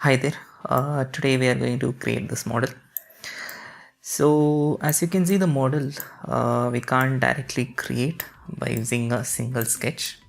Hi there. Today we are going to create this model. So as you can see, the model we can't directly create by using a single sketch.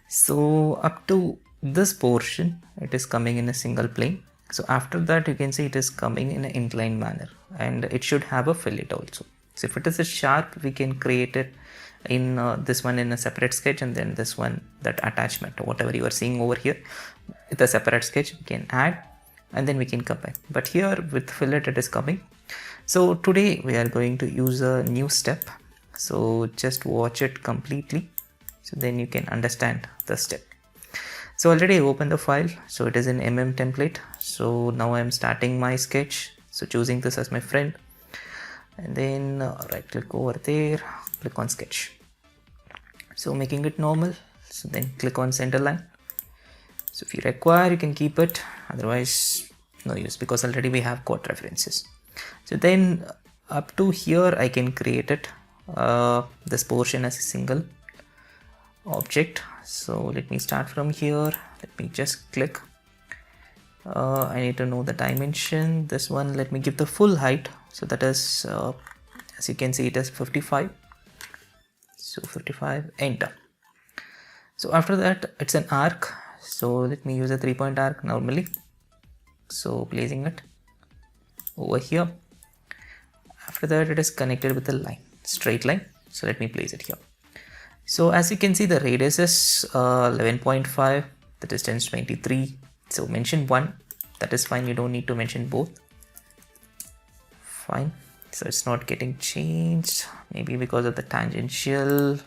So up to this portion it is coming in a single plane. So after that you can see it is coming in an inclined manner, and it should have a fillet also. So if it is a sharp, we can create it in this one in a separate sketch, and then this one, that attachment, whatever you are seeing over here, with a separate sketch we can add, and then we can combine. But here with fillet it is coming. So today we are going to use a new step, so just watch it completely, so then you can understand the step. So already I opened the file, so it is in template. So now I am starting my sketch, so choosing this as my friend, and then right click over there, click on sketch, so making it normal. So then click on center line. So if you require you can keep it, otherwise no use, because already we have got references. So then up to here I can create it, this portion as a single object. So let me start from here. Let me just click. I need to know the dimension. This one, let me give the full height. So that is as you can see it is 55. So 55, enter. So after that it's an arc. So let me use a 3-point arc normally. So placing it over here. After that it is connected with a line, straight line. So let me place it here. So as you can see the radius is 11.5, the distance 23. So mention 1, that is fine, you don't need to mention both. Fine. So it's not getting changed, maybe because of the tangential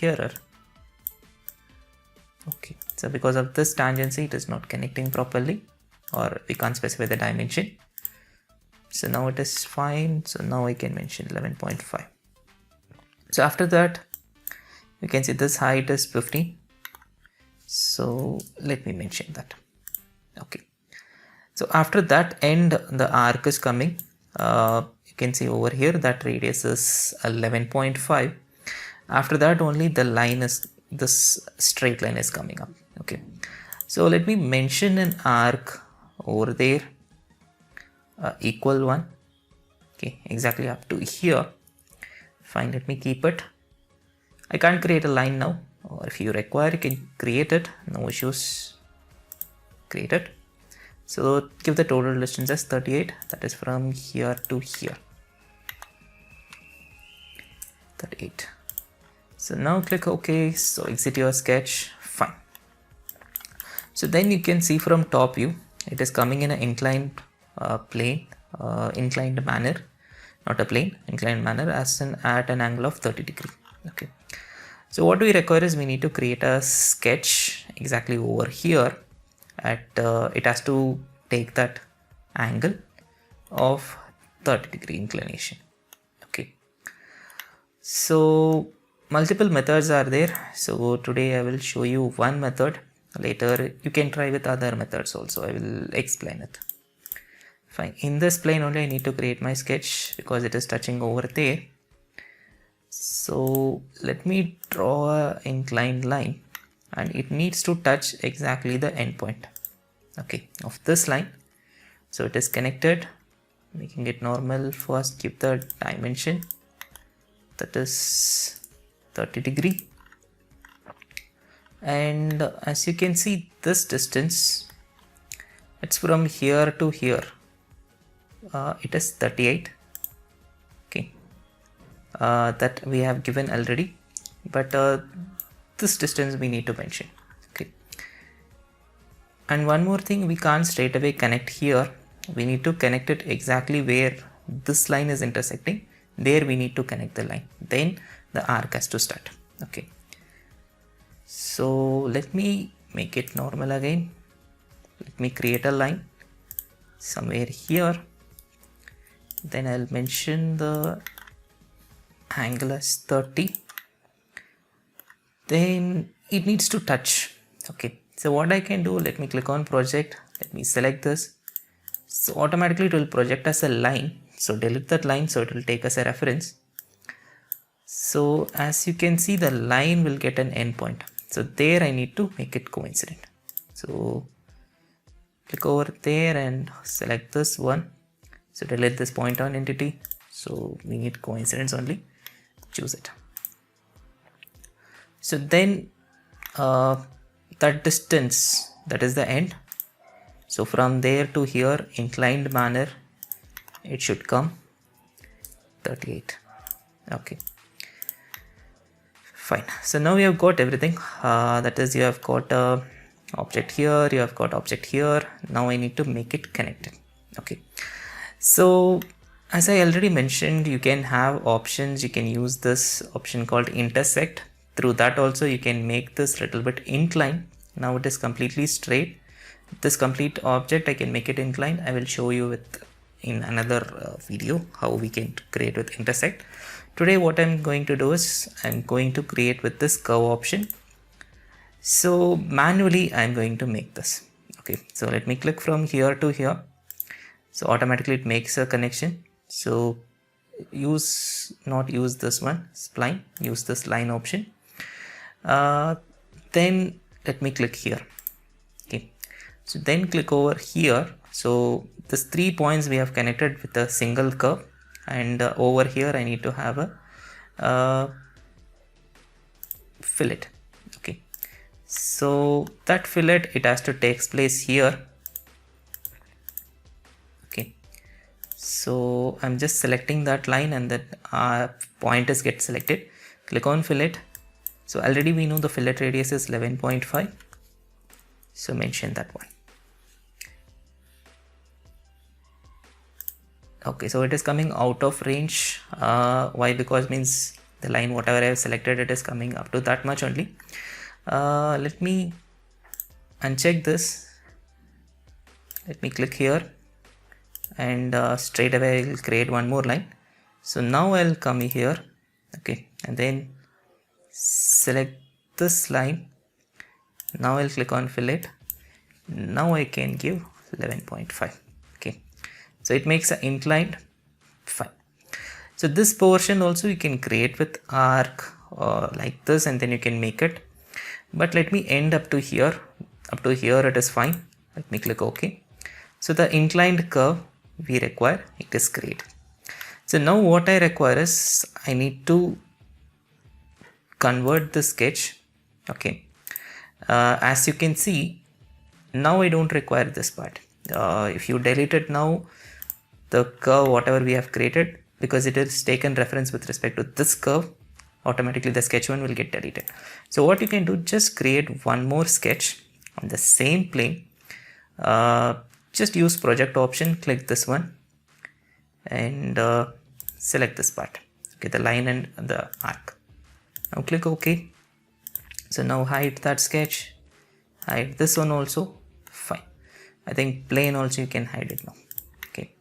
error. Okay, so because of this tangency it is not connecting properly, or we can't specify the dimension. So now it is fine. So now I can mention 11.5. So after that you can see this height is 15. So let me mention that. Okay. So after that end the arc is coming. You can see over here that radius is 11.5. After that only the line is, this straight line is coming up. Okay. So let me mention an arc over there, equal one. Okay, exactly up to here. Fine, let me keep it. I can't create a line now, or if you require you can create it, no issues, create it. So give the total distance as 38, that is from here to here, 38. So now click OK. So exit your sketch. Fine. So then you can see from top view it is coming in an inclined plane, inclined manner, not a plane, inclined manner, as at an angle of 30 degree. Okay. So what we require is we need to create a sketch exactly over here at it has to take that angle of 30 degree inclination. Okay. So multiple methods are there. So today I will show you one method. Later you can try with other methods also. I will explain it. Fine. In this plane only I need to create my sketch because it is touching over there. So let me draw an inclined line, and it needs to touch exactly the endpoint, okay, of this line. So it is connected, making it normal. First give the dimension, that is 30 degree, and as you can see this distance, it's from here to here, it is 38. Okay, that we have given already, but this distance we need to mention. Okay, and one more thing, we can't straight away connect here, we need to connect it exactly where this line is intersecting. There we need to connect the line, then the arc has to start. Okay, so let me make it normal again. Let me create a line somewhere here, then I'll mention the angle as 30. Then it needs to touch. Okay, so what I can do, let me click on project, let me select this. So automatically it will project as a line, so delete that line, so it will take as a reference. So as you can see the line will get an endpoint, so there I need to make it coincident. So click over there and select this one. So delete this point on entity. So we need coincidence only. Choose it. So then that distance, that is the end. So from there to here, inclined manner, it should come 38. Okay, fine. So now you have got everything. That is, you have got object here, you have got object here. Now I need to make it connected. Okay, so as I already mentioned, you can have options. You can use this option called intersect. Through that also you can make this little bit inclined. Now it is completely straight. This complete object I can make it inclined. I will show you with in another video how we can create with intersect. Today what I'm going to do is I'm going to create with this curve option. So manually I'm going to make this. Okay, so let me click from here to here. So automatically it makes a connection. So not use this one spline, use this line option. Then let me click here. Okay, so then click over here. So these 3 points we have connected with a single curve, and over here I need to have a fillet. Okay, so that fillet, it has to take place here. Okay, so I'm just selecting that line, and that pointers get selected. Click on fillet. So already we know the fillet radius is 11.5. So mention that one. Okay, so it is coming out of range. Why? Because means the line whatever I have selected, it is coming up to that much only. Let me uncheck this. Let me click here, and straight away I will create one more line. So now I'll come here. Okay, and then select this line. Now I'll click on fillet. Now I can give 11.5. Okay, so it makes an inclined. Fine. So this portion also you can create with arc like this, and then you can make it. But let me end up to here. Up to here it is fine. Let me click OK. So the inclined curve we require, it is created. So now what I require is I need to convert the sketch. Okay, as you can see, now I don't require this part. If you delete it now, the curve whatever we have created, because it is taken reference with respect to this curve, automatically the sketch one will get deleted. So what you can do, just create one more sketch on the same plane. Just use project option, click this one, and select this part. Okay, the line and the arc. Now click OK. So now hide that sketch, hide this one also. Fine. I think plane also you can hide it now. Okay,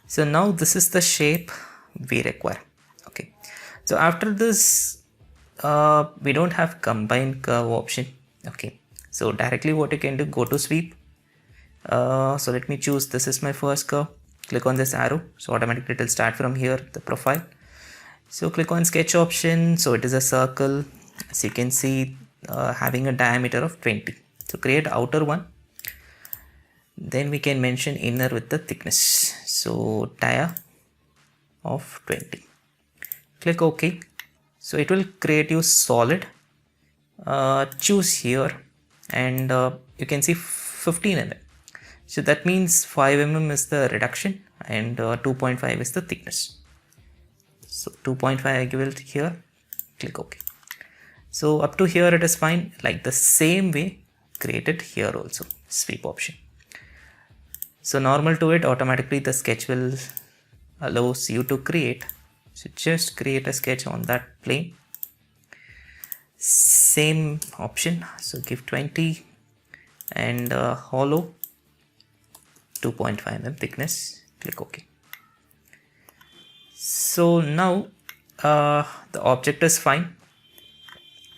so now this is the shape we require. Okay, so after this we don't have combine curve option. Okay, so directly what you can do, go to sweep. So let me choose, this is my first curve. Click on this arrow, so automatically it will start from here, the profile. So click on sketch option. So it is a circle, as you can see, having a diameter of 20. So create outer one. Then we can mention inner with the thickness. So dia of 20. Click OK. So it will create you solid. Choose here, and you can see 15 mm. So that means 5 mm is the reduction, and 2.5 is the thickness. So 2.5 I give it here. Click OK. So up to here it is fine. Like the same way, create it here also. Sweep option. So normal to it, automatically the sketch will allows you to create. So just create a sketch on that plane. Same option. So give 20 and hollow 2.5 mm thickness. Click OK. So now the object is fine.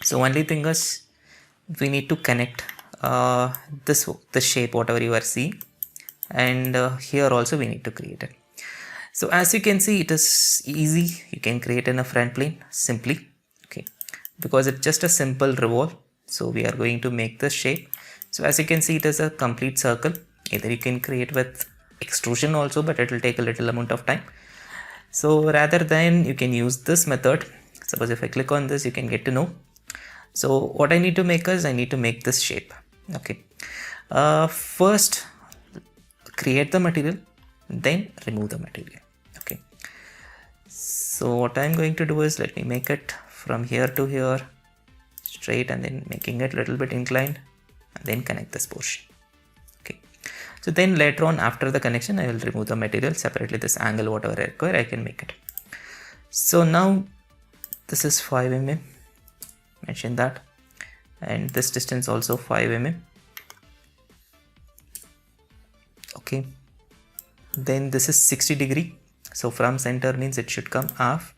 So only thing is we need to connect the shape whatever you are seeing, and here also we need to create it. So as you can see, it is easy. You can create in a front plane simply. Okay, because it's just a simple revolve. So we are going to make the shape. So as you can see, it is a complete circle. Either you can create with extrusion also, but it will take a little amount of time. So rather than, you can use this method. Suppose if I click on this, you can get to know. So what I need to make is, I need to make this shape. Okay. First create the material, then remove the material. Okay. So what I'm going to do is, let me make it from here to here straight, and then making it a little bit inclined, and then connect this portion. Okay. So then later on, after the connection, I will remove the material separately. This angle, whatever I require, I can make it. So now this is 5 mm, mention that, and this distance also 5 mm. Okay. Then this is 60 degree. So from center means it should come half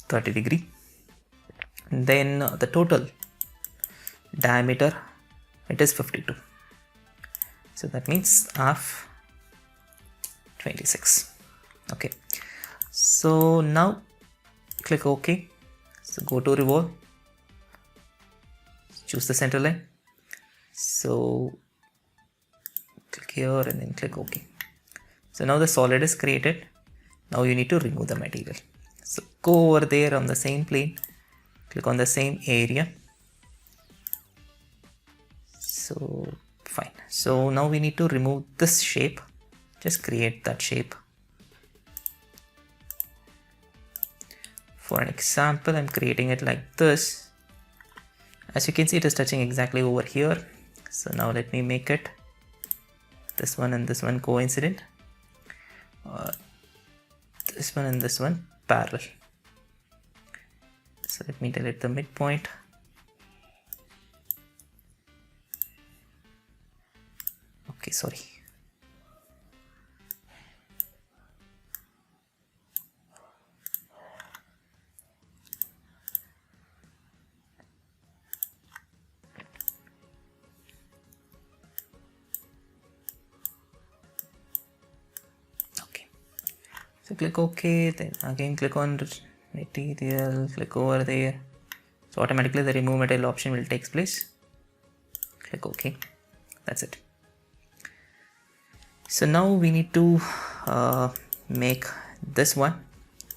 30 degree. Then the total diameter, it is 52. So that means half 26. Okay. So now click OK. So go to revolve. Choose the center line. So click here and then click OK. So now the solid is created. Now you need to remove the material. So go over there on the same plane, click on the same area. So fine. So now we need to remove this shape. Just create that shape. For an example, I'm creating it like this. As you can see, it is touching exactly over here. So now let me make it this one and this one coincident. This one and this one parallel. So let me delete the midpoint. Okay, sorry. Okay. So click OK, then again click on material, click over there. So automatically the remove material option will take place. Click OK. That's it. So now we need to make this one.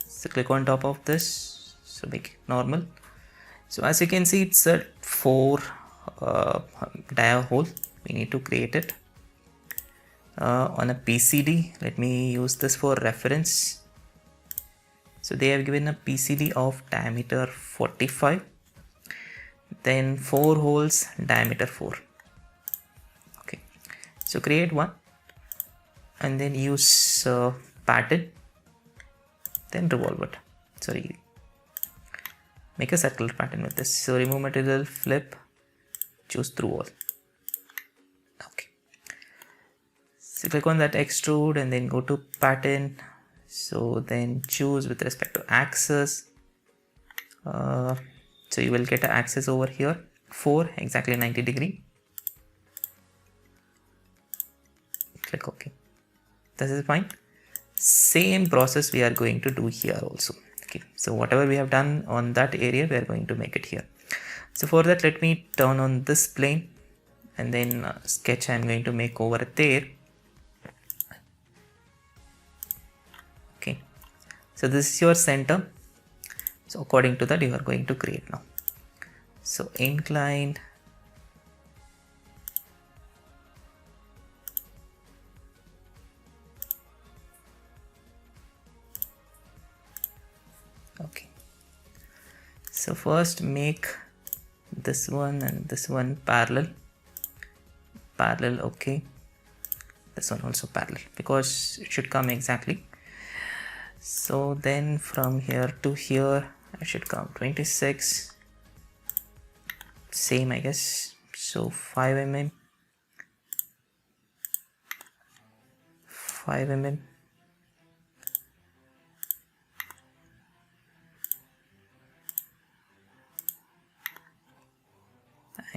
So click on top of this. So make it normal. So as you can see, it's a 4 dia hole. We need to create it on a PCD. Let me use this for reference. So they have given a PCD of diameter 45, then 4 holes, diameter 4. Okay, so create one and then use pattern, then revolve it. Sorry, make a circular pattern with this. So remove material, flip, choose through all. Okay, so click on that extrude and then go to pattern. So then choose with respect to axis. So you will get an axis over here, 4, exactly 90 degree. Click OK. This is fine. Same process we are going to do here also. Okay, so whatever we have done on that area, we are going to make it here. So for that, let me turn on this plane and then sketch I'm going to make over there. Okay, so this is your center. So according to that, you are going to create now. So inclined, okay. So first make this one and this one parallel, okay. This one also parallel because it should come exactly. So then from here to here, I should come 26. Same, I guess. So 5 mm, 5 mm,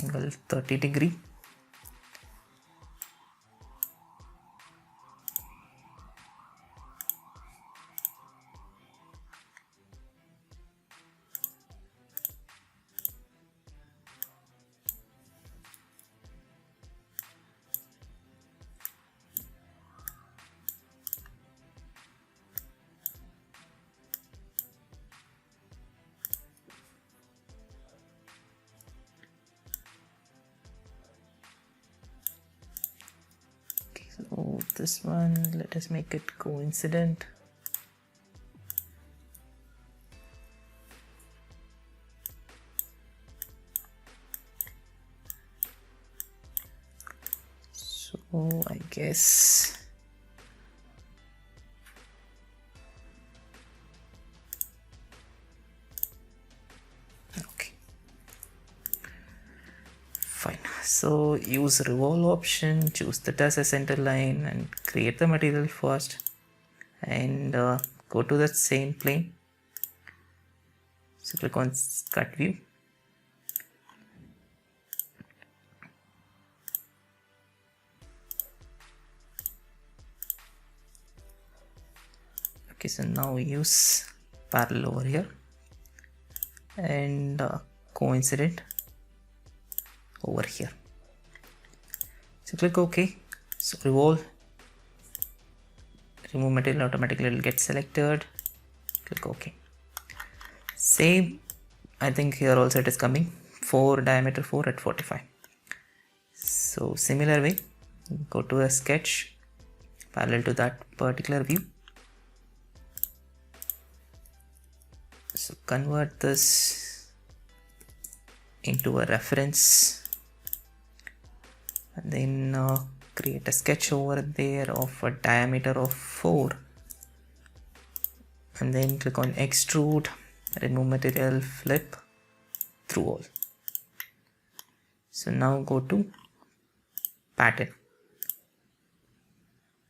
angle 30 degree. So this one, let us make it coincident. So I guess okay, fine. So use revolve option, choose that as a center line and create the material first, and go to the same plane. So click on cut view. Okay, so now we use parallel over here and coincident over here. So click OK. So revolve, remove material, automatically it will get selected. Click OK. Same, I think here also it is coming 4 diameter 4 at 45. So similar way, go to a sketch parallel to that particular view. So convert this into a reference and then create a sketch over there of a diameter of 4 and then click on extrude, remove material, flip through all. So now go to pattern.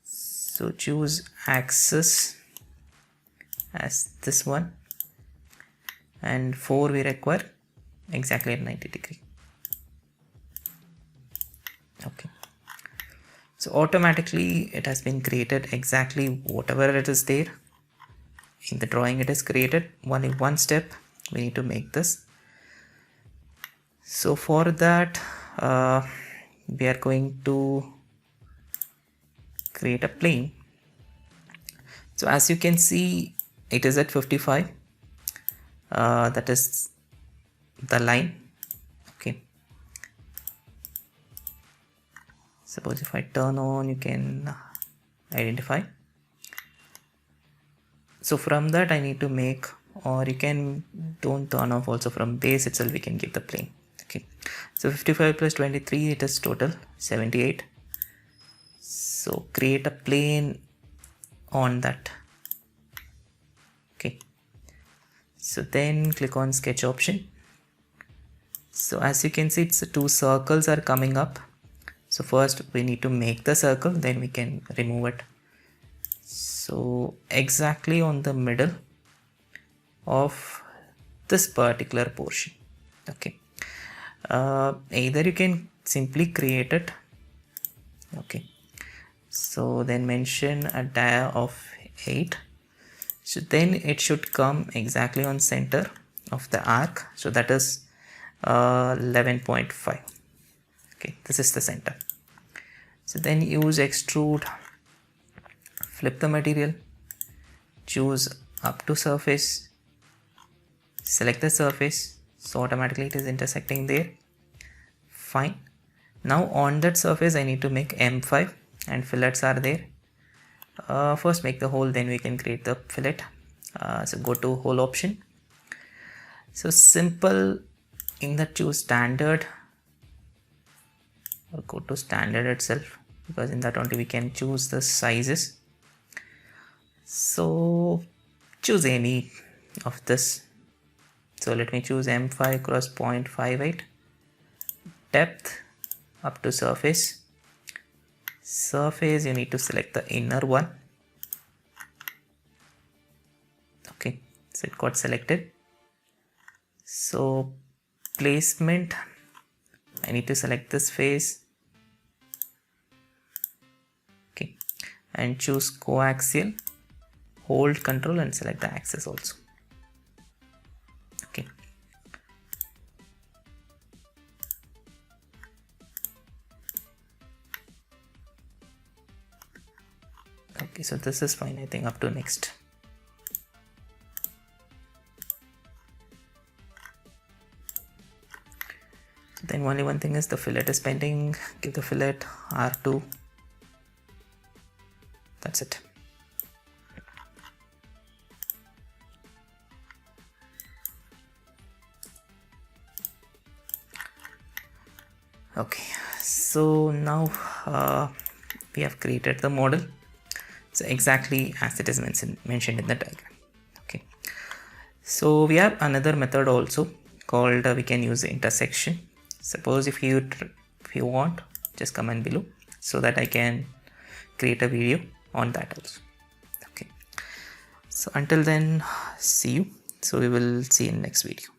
So choose axis as this one and 4 we require exactly at 90 degree. Okay, so automatically it has been created exactly whatever it is there in the drawing. It is created. Only one step we need to make this. So for that we are going to create a plane. So as you can see, it is at 55. That is the line. Okay, suppose if I turn on, you can identify. So from that I need to make, or you can don't turn off also, from base itself we can give the plane. Okay, so 55 plus 23, it is total 78. So create a plane on that. Okay, so then click on sketch option. So as you can see, it's 2 circles are coming up. So first we need to make the circle, then we can remove it. So exactly on the middle of this particular portion. Okay, either you can simply create it. Okay, so then mention a dia of 8. So then it should come exactly on center of the arc. So that is 11.5. Okay, this is the center. So then use extrude, flip the material, choose up to surface, select the surface. So automatically it is intersecting there. Fine. Now on that surface I need to make M5 and fillets are there. First make the hole, then we can create the fillet. So go to hole option. So simple, in that choose standard, or go to standard itself, because in that only we can choose the sizes. So choose any of this. So let me choose M5 cross 0.58, depth up to surface. Surface, you need to select the inner one. Okay, so it got selected. So placement, I need to select this face. Okay, and choose coaxial, hold control and select the axis also. Okay, okay, so this is fine, I think, up to next. Then only one thing is the fillet is pending. Give the fillet R2. That's it. Okay, so now we have created the model. So exactly as it is mentioned in the diagram. Okay, so we have another method also called we can use intersection. Suppose if you want, just comment below so that I can create a video on that also. Okay, so until then, see you. So we will see in next video.